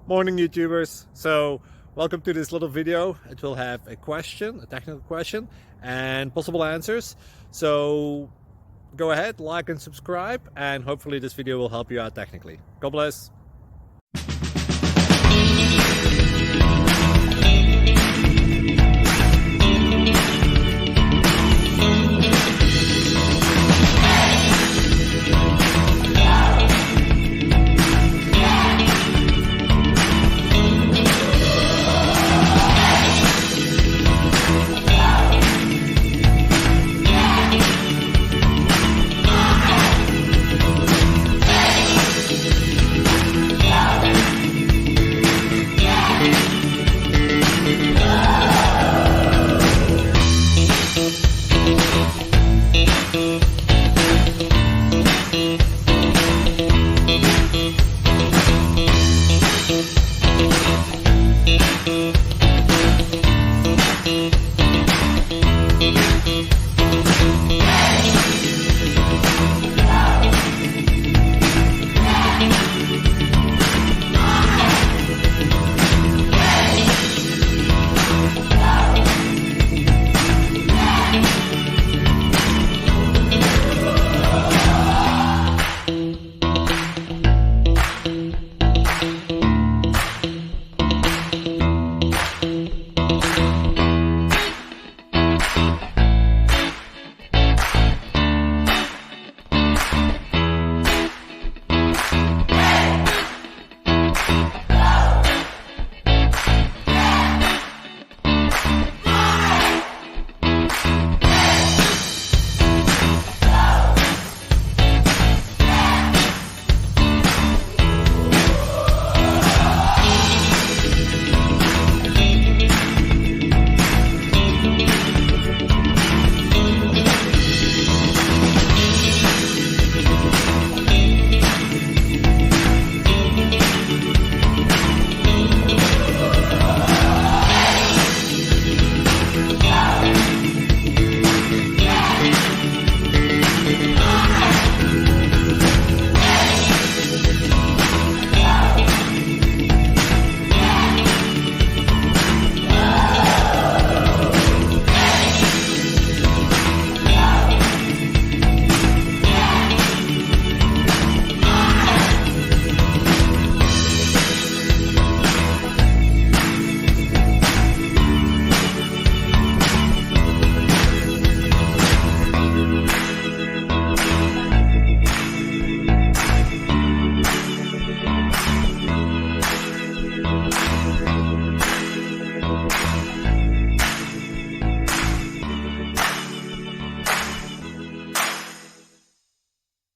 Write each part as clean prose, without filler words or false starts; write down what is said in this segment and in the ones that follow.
Morning, YouTubers. So welcome to this little video. It will have a question, a technical question, and possible answers. So go ahead, like and subscribe, and hopefully this video will help you out technically. God bless.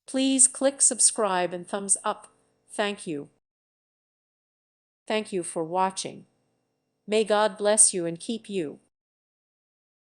Please click subscribe and thumbs up. Thank you. Thank you for watching. May God bless you and keep you.